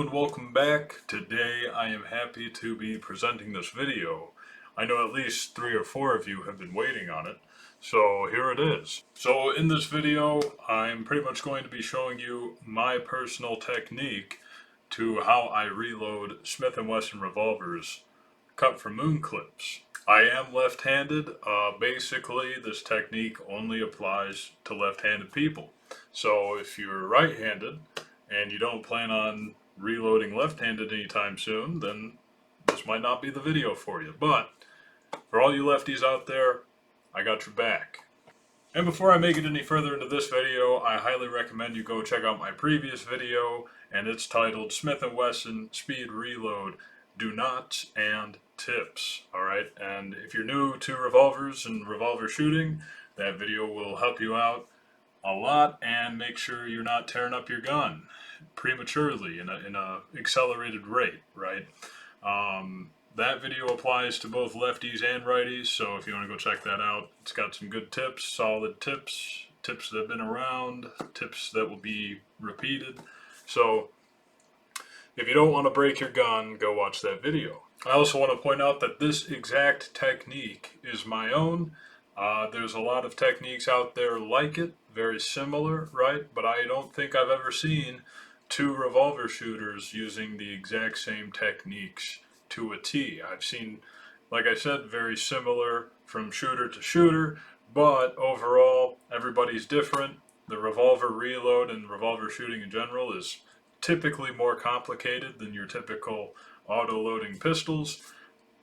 and welcome back. Today I am happy to be presenting this video. I know at least 3 or 4 of you have been waiting on it, so here it is. So in this video I'm pretty much going to be showing you my personal technique to how I reload Smith & Wesson revolvers cut from moon clips. I am left-handed. Basically this technique only applies to left-handed people. So if you're right-handed and you don't plan on reloading left-handed anytime soon, then this might not be the video for you. But for all you lefties out there, I got your back. And before I make it any further into this video, I highly recommend you go check out my previous video, and it's titled Smith & Wesson Speed Reload Do Nots and Tips. Alright, and if you're new to revolvers and revolver shooting, that video will help you out a lot and make sure you're not tearing up your gun prematurely in a accelerated rate, right? That video applies to both lefties and righties, so if you want to go check that out, it's got some good tips, solid tips, tips that have been around, tips that will be repeated. So if you don't want to break your gun, go watch that video. I also want to point out that this exact technique is my own. There's a lot of techniques out there like it, very similar, right? But I don't think I've ever seen 2 revolver shooters using the exact same techniques to a T. I've seen, like I said, very similar from shooter to shooter, but overall, everybody's different. The revolver reload and revolver shooting in general is typically more complicated than your typical auto-loading pistols.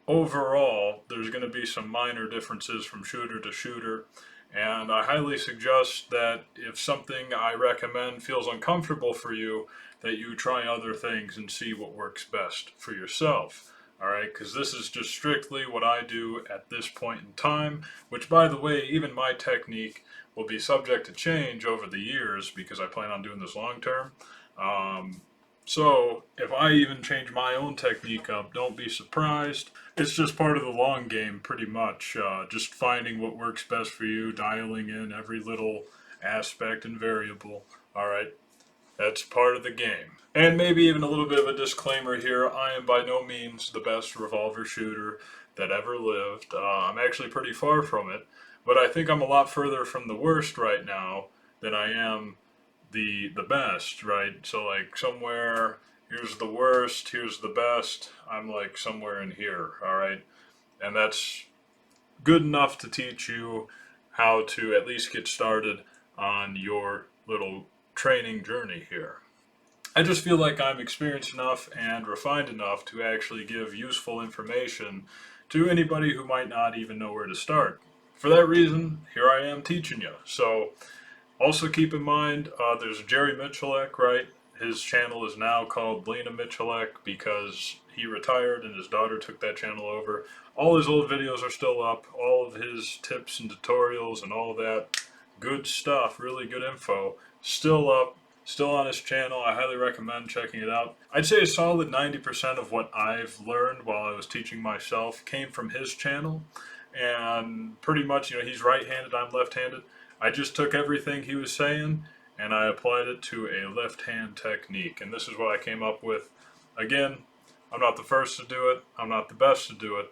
Overall, there's going to be some minor differences from shooter to shooter, and I highly suggest that if something I recommend feels uncomfortable for you, that you try other things and see what works best for yourself. Alright, because this is just strictly what I do at this point in time, which, by the way, even my technique will be subject to change over the years because I plan on doing this long term. So if I even change my own technique up, don't be surprised. It's just part of the long game, pretty much. Just finding what works best for you, dialing in every little aspect and variable. Alright, that's part of the game. And maybe even a little bit of a disclaimer here, I am by no means the best revolver shooter that ever lived. I'm actually pretty far from it, but I think I'm a lot further from the worst right now than I am the best, right? So like somewhere, here's the worst, here's the best, I'm like somewhere in here, alright? And that's good enough to teach you how to at least get started on your little training journey here. I just feel like I'm experienced enough and refined enough to actually give useful information to anybody who might not even know where to start. For that reason, here I am teaching you. So also keep in mind, there's Jerry Michalek, right? His channel is now called Lena Michalek because he retired and his daughter took that channel over. All his old videos are still up, all of his tips and tutorials and all that good stuff, really good info, still up, still on his channel. I highly recommend checking it out. I'd say a solid 90% of what I've learned while I was teaching myself came from his channel. And pretty much, you know, he's right-handed, I'm left-handed. I just took everything he was saying and I applied it to a left-hand technique. And this is what I came up with. Again, I'm not the first to do it, I'm not the best to do it,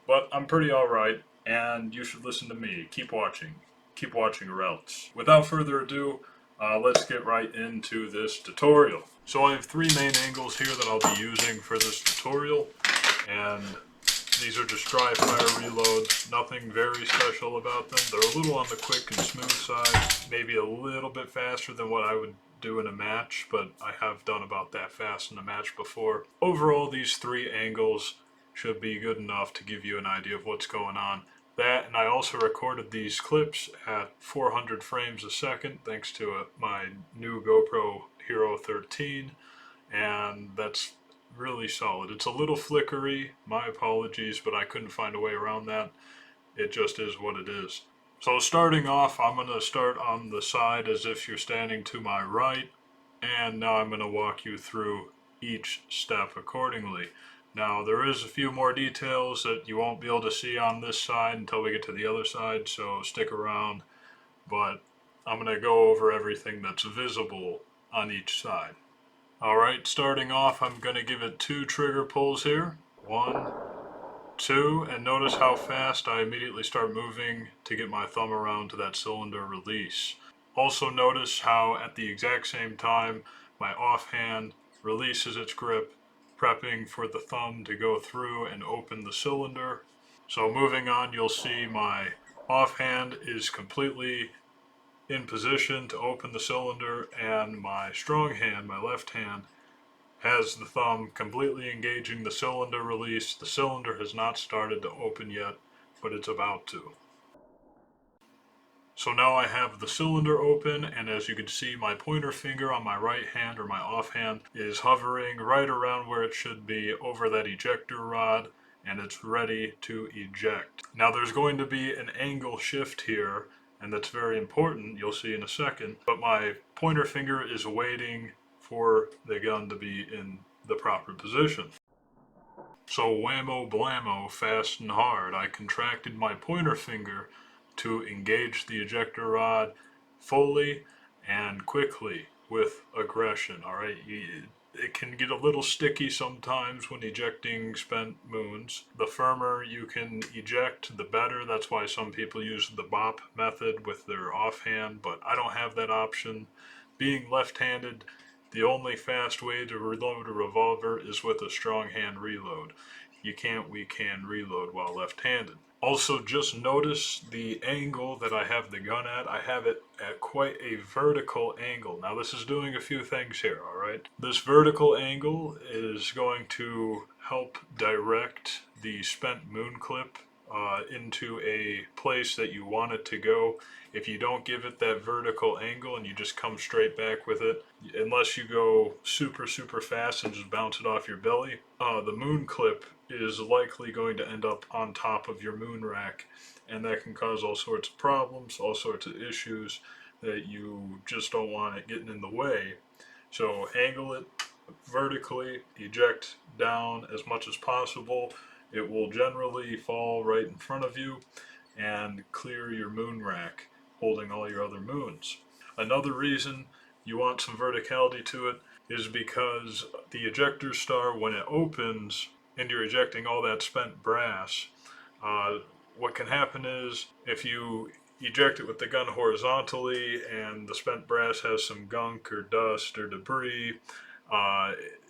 but I'm pretty alright, and you should listen to me. Keep watching or else. Without further ado, let's get right into this tutorial. So I have 3 main angles here that I'll be using for this tutorial, and these are just dry fire reloads, nothing very special about them. They're a little on the quick and smooth side, maybe a little bit faster than what I would do in a match, but I have done about that fast in a match before. Overall, these 3 angles should be good enough to give you an idea of what's going on. That, and I also recorded these clips at 400 frames a second thanks to my new GoPro Hero 13, and that's really solid. It's a little flickery, my apologies, but I couldn't find a way around that. It just is what it is. So starting off, I'm going to start on the side as if you're standing to my right, and now I'm going to walk you through each step accordingly. Now there is a few more details that you won't be able to see on this side until we get to the other side, so stick around, but I'm going to go over everything that's visible on each side. Alright, starting off, I'm going to give it 2 trigger pulls here. 1, 2, and notice how fast I immediately start moving to get my thumb around to that cylinder release. Also notice how at the exact same time my offhand releases its grip, prepping for the thumb to go through and open the cylinder. So moving on, you'll see my offhand is completely in position to open the cylinder, and my strong hand, my left hand, has the thumb completely engaging the cylinder release. The cylinder has not started to open yet, but it's about to. So now I have the cylinder open, and as you can see, my pointer finger on my right hand, or my offhand, is hovering right around where it should be over that ejector rod, and it's ready to eject. Now there's going to be an angle shift here, and that's very important, you'll see in a second, but my pointer finger is waiting for the gun to be in the proper position. So whammo blammo, fast and hard, I contracted my pointer finger to engage the ejector rod fully and quickly with aggression. All right, it can get a little sticky sometimes when ejecting spent moons. The firmer you can eject, the better. That's why some people use the bop method with their offhand, but I don't have that option. Being left-handed, the only fast way to reload a revolver is with a strong hand reload. We can reload while left-handed. Also, just notice the angle that I have the gun at. I have it at quite a vertical angle. Now this is doing a few things here, alright? This vertical angle is going to help direct the spent moon clip into a place that you want it to go. If you don't give it that vertical angle and you just come straight back with it, unless you go super fast and just bounce it off your belly, the moon clip is likely going to end up on top of your moon rack, and that can cause all sorts of problems, all sorts of issues that you just don't want it getting in the way. So angle it vertically, eject down as much as possible. It will generally fall right in front of you and clear your moon rack, holding all your other moons. Another reason you want some verticality to it is because the ejector star, when it opens and you're ejecting all that spent brass, what can happen is if you eject it with the gun horizontally and the spent brass has some gunk or dust or debris,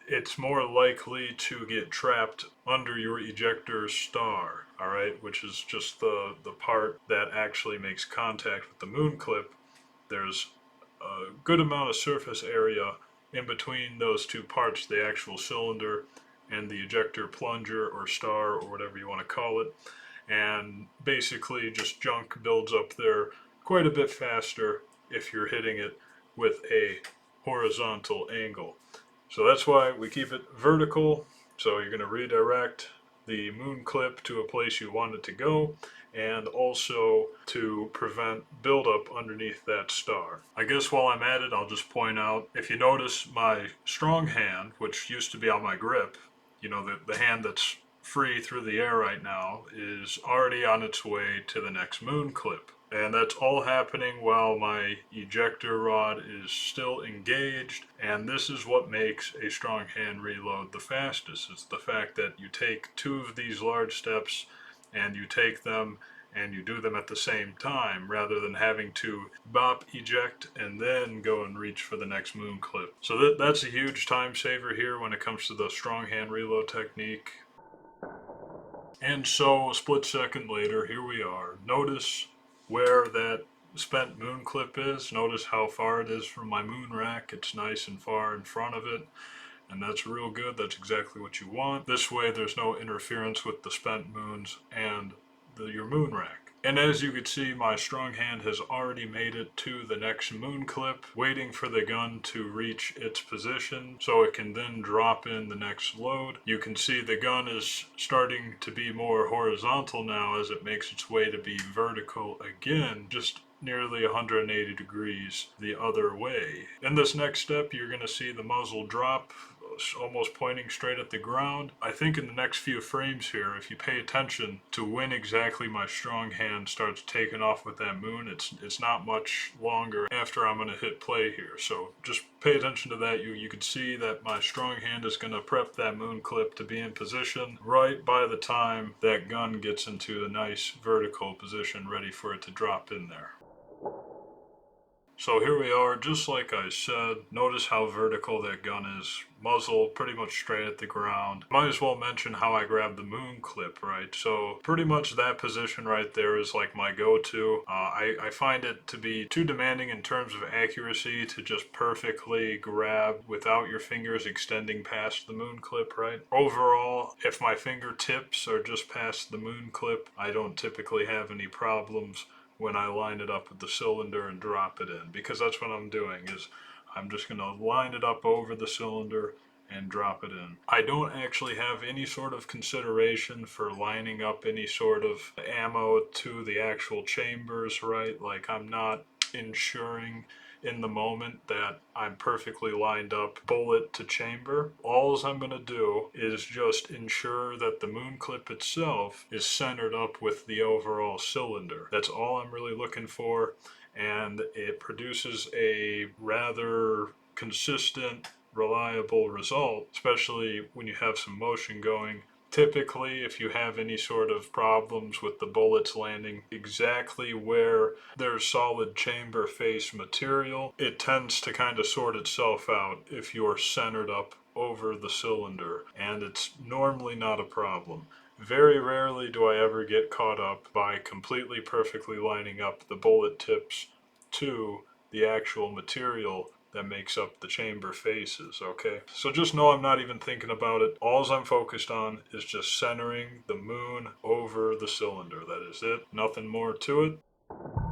it's more likely to get trapped under your ejector star, alright, which is just the part that actually makes contact with the moon clip. There's a good amount of surface area in between those two parts, the actual cylinder and the ejector plunger or star or whatever you want to call it, and basically just junk builds up there quite a bit faster if you're hitting it with a horizontal angle. So that's why we keep it vertical. So you're going to redirect the moon clip to a place you want it to go, and also to prevent buildup underneath that star. I guess while I'm at it, I'll just point out, if you notice my strong hand, which used to be on my grip, you know, the hand that's free through the air right now, is already on its way to the next moon clip. And that's all happening while my ejector rod is still engaged, and this is what makes a strong hand reload the fastest. It's the fact that you take 2 of these large steps and you take them and you do them at the same time, rather than having to bop, eject, and then go and reach for the next moon clip. So that's a huge time saver here when it comes to the strong hand reload technique. And so a split second later, here we are. Notice where that spent moon clip is. Notice how far it is from my moon rack. It's nice and far in front of it, and that's real good. That's exactly what you want. This way there's no interference with the spent moons and your moon rack. And as you can see, my strong hand has already made it to the next moon clip, waiting for the gun to reach its position so it can then drop in the next load. You can see the gun is starting to be more horizontal now as it makes its way to be vertical again, just nearly 180 degrees the other way. In this next step, you're going to see the muzzle drop almost pointing straight at the ground. I think in the next few frames here, if you pay attention to when exactly my strong hand starts taking off with that moon, it's not much longer after I'm going to hit play here. So just pay attention to that. You can see that my strong hand is going to prep that moon clip to be in position right by the time that gun gets into a nice vertical position ready for it to drop in there. So here we are, just like I said. Notice how vertical that gun is. Muzzle pretty much straight at the ground. Might as well mention how I grabbed the moon clip, right? So pretty much that position right there is like my go-to. I find it to be too demanding in terms of accuracy to just perfectly grab without your fingers extending past the moon clip, right? Overall, if my fingertips are just past the moon clip, I don't typically have any problems when I line it up with the cylinder and drop it in, because that's what I'm doing. Is I'm just going to line it up over the cylinder and drop it in. I don't actually have any sort of consideration for lining up any sort of ammo to the actual chambers, right? Like, I'm not ensuring in the moment that I'm perfectly lined up bullet to chamber. All I'm going to do is just ensure that the moon clip itself is centered up with the overall cylinder. That's all I'm really looking for, and it produces a rather consistent, reliable result, especially when you have some motion going. Typically, if you have any sort of problems with the bullets landing exactly where there's solid chamber face material, it tends to kind of sort itself out if you're centered up over the cylinder, and it's normally not a problem. Very rarely do I ever get caught up by completely perfectly lining up the bullet tips to the actual material that makes up the chamber faces, okay? So just know I'm not even thinking about it. All I'm focused on is just centering the moon over the cylinder. That is it. Nothing more to it.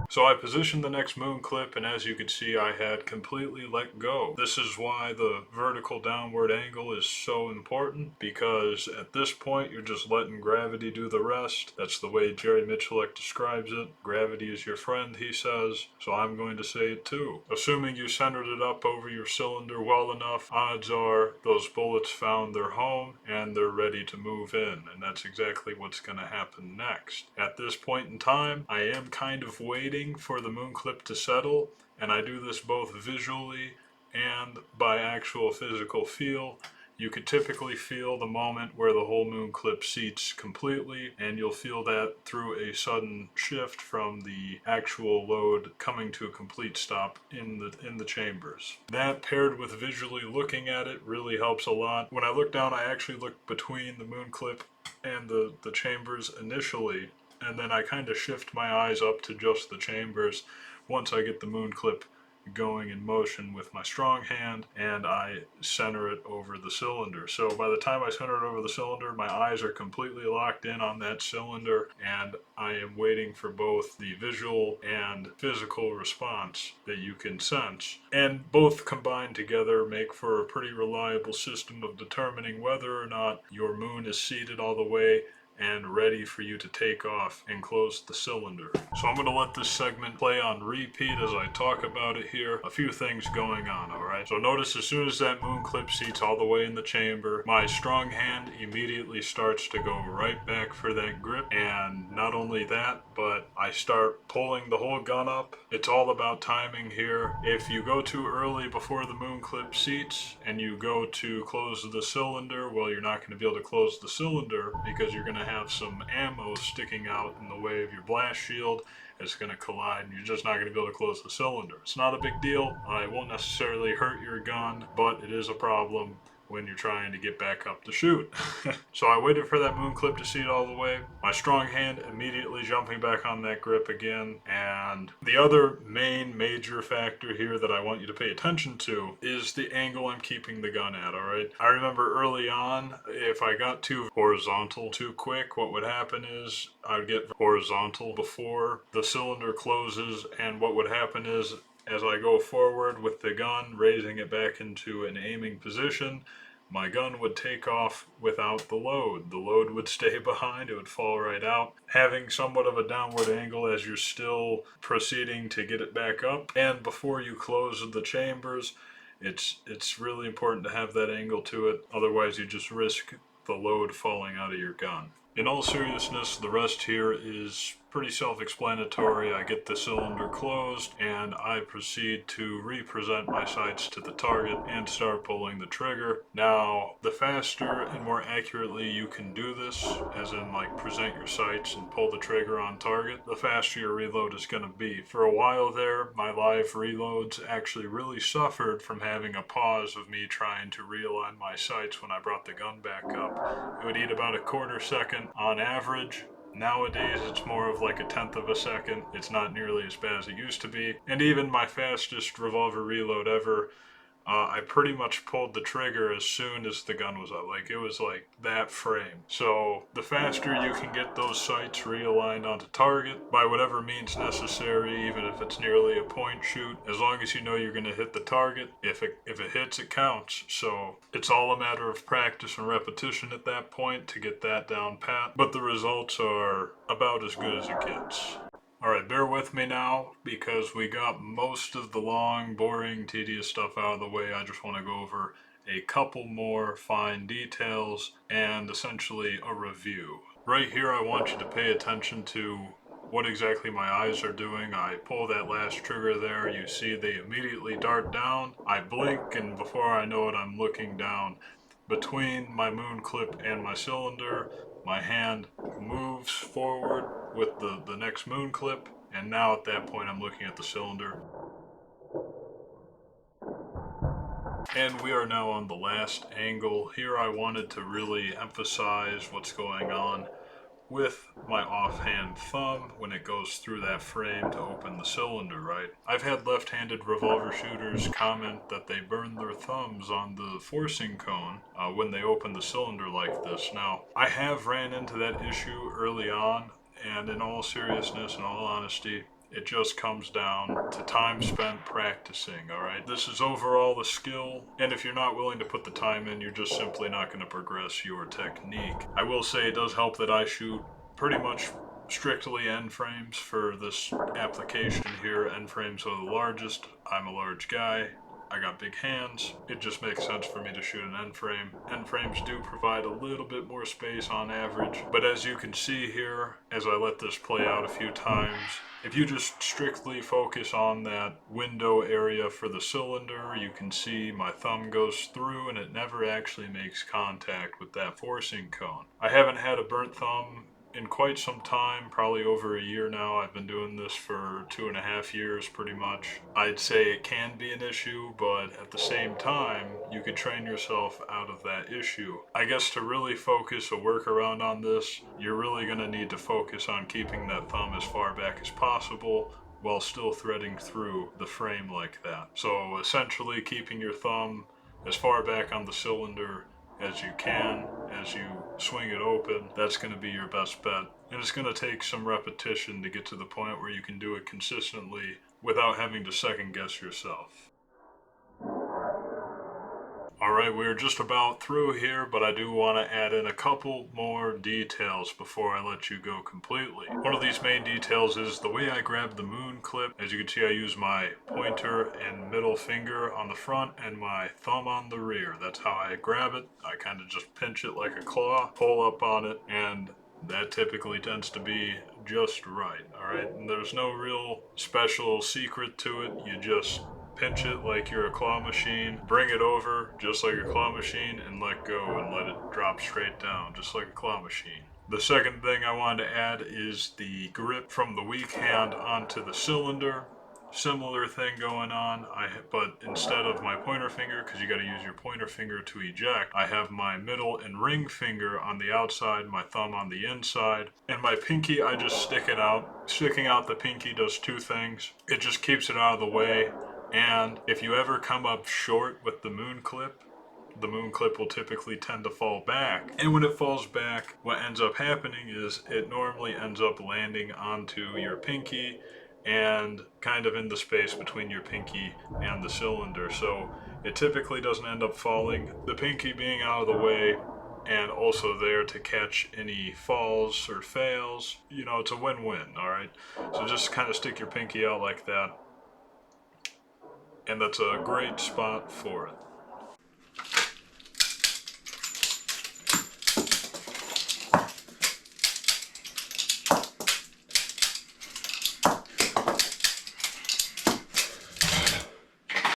So I positioned the next moon clip, and as you can see, I had completely let go. This is why the vertical downward angle is so important, because at this point you're just letting gravity do the rest. That's the way Jerry Miculek describes it. Gravity is your friend, he says, so I'm going to say it too. Assuming you centered it up over your cylinder well enough, odds are those bullets found their home and they're ready to move in, and that's exactly what's going to happen next. At this point in time, I am kind of waiting for the moon clip to settle, and I do this both visually and by actual physical feel. You could typically feel the moment where the whole moon clip seats completely, and you'll feel that through a sudden shift from the actual load coming to a complete stop in the chambers. That, paired with visually looking at it, really helps a lot. When I look down, I actually look between the moon clip and the chambers initially, and then I kind of shift my eyes up to just the chambers once I get the moon clip going in motion with my strong hand, and I center it over the cylinder. So by the time I center it over the cylinder, my eyes are completely locked in on that cylinder, and I am waiting for both the visual and physical response that you can sense. And both combined together make for a pretty reliable system of determining whether or not your moon is seated all the way and ready for you to take off and close the cylinder. So I'm going to let this segment play on repeat as I talk about it here. A few things going on, alright? So notice as soon as that moon clip seats all the way in the chamber, my strong hand immediately starts to go right back for that grip. And not only that, but I start pulling the whole gun up. It's all about timing here. If you go too early before the moon clip seats and you go to close the cylinder, well, you're not going to be able to close the cylinder because you're going to have some ammo sticking out in the way of your blast shield. It's going to collide and you're just not going to be able to close the cylinder. It's not a big deal. It won't necessarily hurt your gun, but it is a problem when you're trying to get back up to shoot. So I waited for that moon clip to seat all the way. My strong hand immediately jumping back on that grip again. And the other major factor here that I want you to pay attention to is the angle I'm keeping the gun at, alright? I remember early on, if I got too horizontal too quick, what would happen is I would get horizontal before the cylinder closes, and what would happen is as I go forward with the gun, raising it back into an aiming position, my gun would take off without the load. The load would stay behind, it would fall right out, having somewhat of a downward angle as you're still proceeding to get it back up. And before you close the chambers, It's really important to have that angle to it, otherwise you just risk the load falling out of your gun. In all seriousness, the rest here is pretty self-explanatory. I get the cylinder closed and I proceed to represent my sights to the target and start pulling the trigger. Now, the faster and more accurately you can do this, as in like present your sights and pull the trigger on target, the faster your reload is going to be. For a while there, my live reloads actually really suffered from having a pause of me trying to realign my sights when I brought the gun back up. It would eat about a quarter second on average. Nowadays, it's more of like a tenth of a second. It's not nearly as bad as it used to be. And even my fastest revolver reload ever, I pretty much pulled the trigger as soon as the gun was up. Like, it was like that frame. So the faster you can get those sights realigned onto target by whatever means necessary, even if it's nearly a point shoot, as long as you know you're going to hit the target, if it hits, it counts. So it's all a matter of practice and repetition at that point to get that down pat. But the results are about as good as it gets. Alright, bear with me now, because we got most of the long, boring, tedious stuff out of the way. I just want to go over a couple more fine details and essentially a review. Right here, I want you to pay attention to what exactly my eyes are doing. I pull that last trigger there, you see they immediately dart down. I blink, and before I know it, I'm looking down. Between my moon clip and my cylinder, my hand moves forward with the next moon clip, and now at that point I'm looking at the cylinder. And we are now on the last angle. Here I wanted to really emphasize what's going on with my offhand thumb when it goes through that frame to open the cylinder, right? I've had left-handed revolver shooters comment that they burn their thumbs on the forcing cone when they open the cylinder like this. Now, I have ran into that issue early on, and in all seriousness and all honesty, it just comes down to time spent practicing, alright? This is overall a skill, and if you're not willing to put the time in, you're just simply not going to progress your technique. I will say it does help that I shoot pretty much strictly end frames for this application here. End frames are the largest. I'm a large guy. I got big hands. It just makes sense for me to shoot an end frame. End frames do provide a little bit more space on average, but as you can see here, as I let this play out a few times, if you just strictly focus on that window area for the cylinder, you can see my thumb goes through and it never actually makes contact with that forcing cone. I haven't had a burnt thumb in quite some time, probably over a year now. I've been doing this for 2.5 years pretty much. I'd say it can be an issue, but at the same time, you could train yourself out of that issue. I guess to really focus a workaround on this, you're really going to need to focus on keeping that thumb as far back as possible while still threading through the frame like that. So essentially keeping your thumb as far back on the cylinder as you can, as you swing it open. That's going to be your best bet. And it's going to take some repetition to get to the point where you can do it consistently without having to second guess yourself. Alright, we're just about through here, but I do want to add in a couple more details before I let you go completely. One of these main details is the way I grab the moon clip. As you can see, I use my pointer and middle finger on the front and my thumb on the rear. That's how I grab it. I kind of just pinch it like a claw, pull up on it, and that typically tends to be just right, alright? And there's no real special secret to it. You just pinch it like you're a claw machine, bring it over just like a claw machine, and let go and let it drop straight down just like a claw machine. The second thing I wanted to add is the grip from the weak hand onto the cylinder. Similar thing going on, but instead of my pointer finger, because you got to use your pointer finger to eject, I have my middle and ring finger on the outside, my thumb on the inside, and my pinky, I just stick it out. Sticking out the pinky does two things. It just keeps it out of the way, and if you ever come up short with the moon clip will typically tend to fall back. And when it falls back, what ends up happening is it normally ends up landing onto your pinky and kind of in the space between your pinky and the cylinder. So it typically doesn't end up falling. The pinky being out of the way and also there to catch any falls or fails, you know, it's a win-win, all right? So just kind of stick your pinky out like that. and that's a great spot for it.